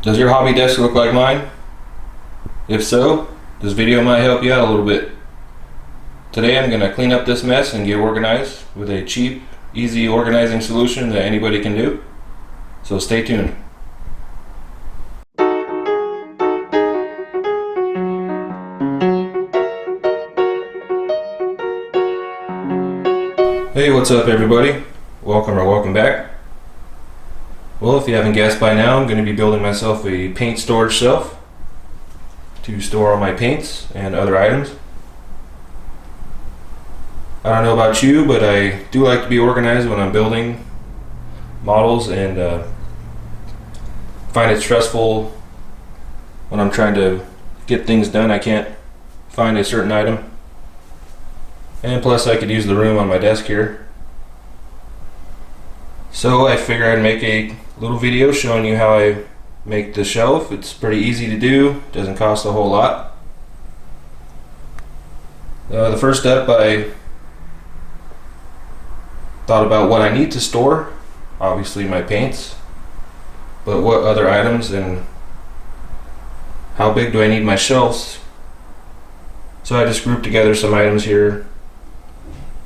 Does your hobby desk look like mine? If so, this video might help you out a little bit. Today I'm going to clean up this mess and get organized with a cheap, easy organizing solution that anybody can do. So stay tuned. Hey, what's up everybody? Welcome back. Well, if you haven't guessed by now, I'm going to be building myself a paint storage shelf to store all my paints and other items. I don't know about you, but I do like to be organized when I'm building models, and find it stressful when I'm trying to get things done. I can't find a certain item, and plus I could use the room on my desk here. So I figured I'd make a little video showing you how I make the shelf. It's pretty easy to do, doesn't cost a whole lot. The first step, I thought about what I need to store. Obviously my paints, but what other items and how big do I need my shelves? So I just grouped together some items here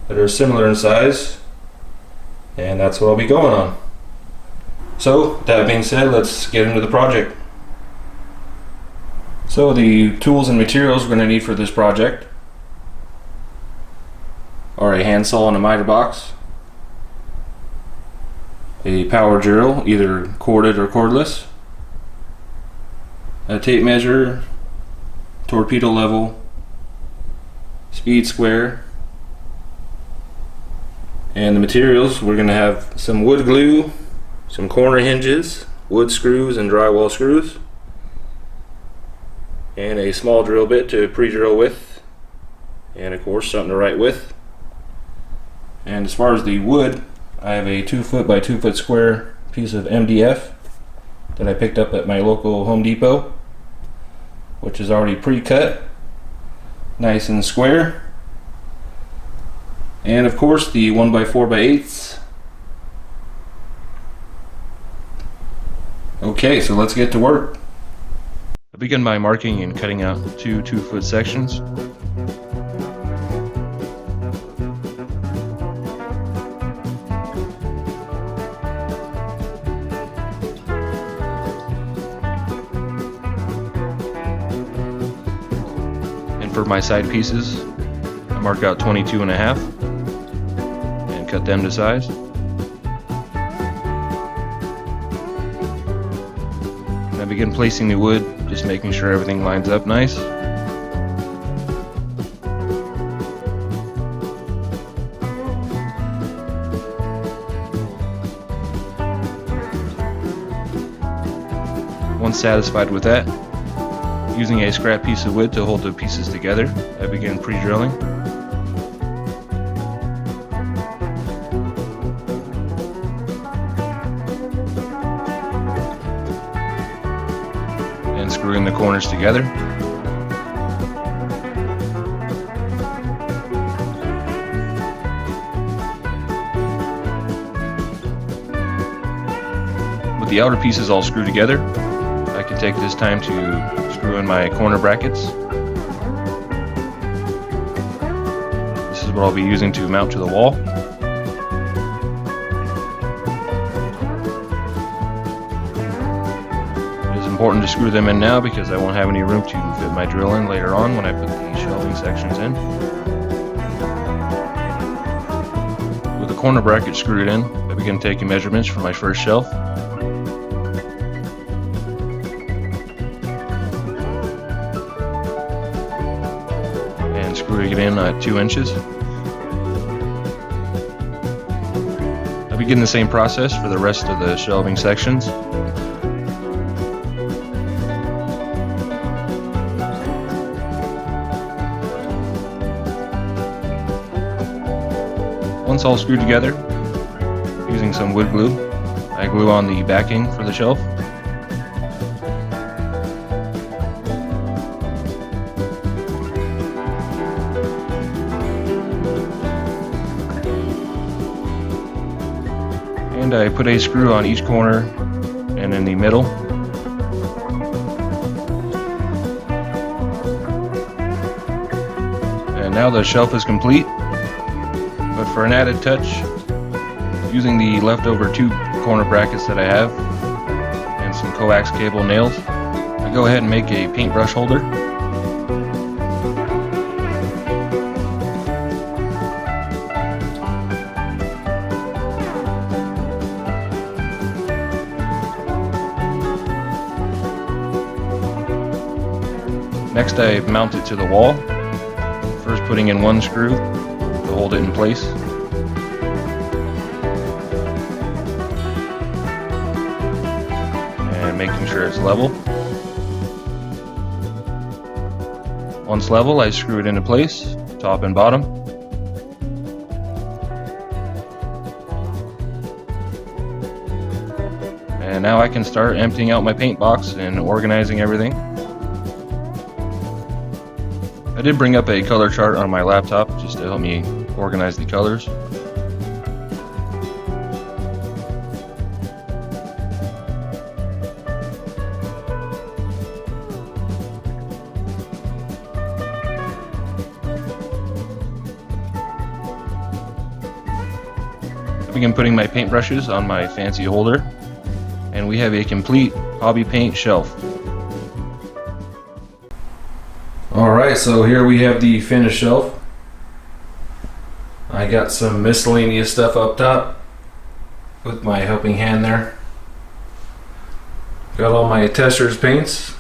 that are similar in size, and that's what I'll be going on. So that being said, let's get into the project. So the tools and materials we're going to need for this project are a handsaw and a miter box, a power drill, either corded or cordless, a tape measure, torpedo level, speed square, and the materials, we're going to have some wood glue, some corner hinges, wood screws and drywall screws, and a small drill bit to pre-drill with, and of course something to write with. And as far as the wood, I have a 2 foot by 2 foot square piece of MDF that I picked up at my local Home Depot, which is already pre-cut, nice and square. And of course the 1 by 4 by 8s. Okay, so let's get to work. I begin by marking and cutting out two 2 foot sections. And for my side pieces, I mark out 22.5 and cut them to size. I begin placing the wood, just making sure everything lines up nice. Once satisfied with that, using a scrap piece of wood to hold the pieces together, I begin pre-drilling. And screwing the corners together. With the outer pieces all screwed together, I can take this time to screw in my corner brackets. This is what I'll be using to mount to the wall. Important to screw them in now because I won't have any room to fit my drill in later on when I put the shelving sections in. With the corner bracket screwed in, I begin taking measurements for my first shelf. And screwing it in at 2 inches. I begin the same process for the rest of the shelving sections. Once all screwed together, using some wood glue, I glue on the backing for the shelf. And I put a screw on each corner and in the middle. And now the shelf is complete, but for an added touch, using the leftover 2 corner brackets that I have and some coax cable nails, I go ahead and make a paintbrush holder. Next, I mount it to the wall, first putting in 1 screw to hold it in place. And making sure it's level. Once level, I screw it into place, top and bottom. And now I can start emptying out my paint box and organizing everything. I did bring up a color chart on my laptop just to help me organize the colors. I begin putting my paintbrushes on my fancy holder, and we have a complete hobby paint shelf. Alright, so here we have the finished shelf. I got some miscellaneous stuff up top with my helping hand there. Got all my Testors paints,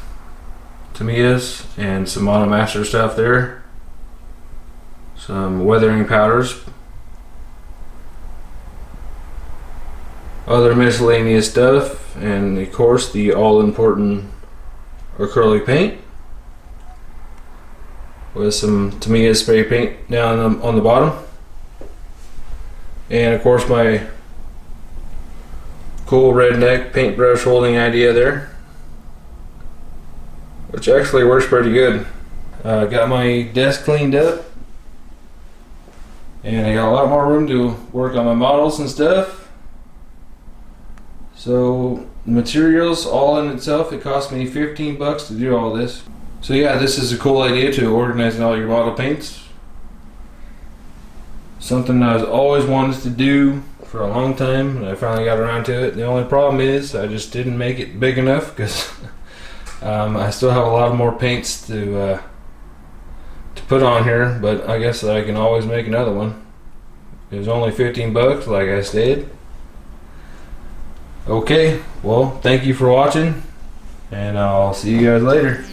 Tamiya's, and some Monomaster stuff there. Some weathering powders. Other miscellaneous stuff, and of course the all-important acrylic paint with some Tamiya spray paint down on the bottom, and of course my cool redneck paintbrush holding idea there, which actually works pretty good. Got my desk cleaned up, and I got a lot more room to work on my models and stuff. So the materials all in itself, it cost me 15 bucks to do all this. So yeah, this is a cool idea to organizing all your model paints. Something I was always wanted to do for a long time, and I finally got around to it. The only problem is I just didn't make it big enough because I still have a lot more paints to put on here, but I guess I can always make another one. It was only 15 bucks, like I said. Okay, well, thank you for watching, and I'll see you guys later.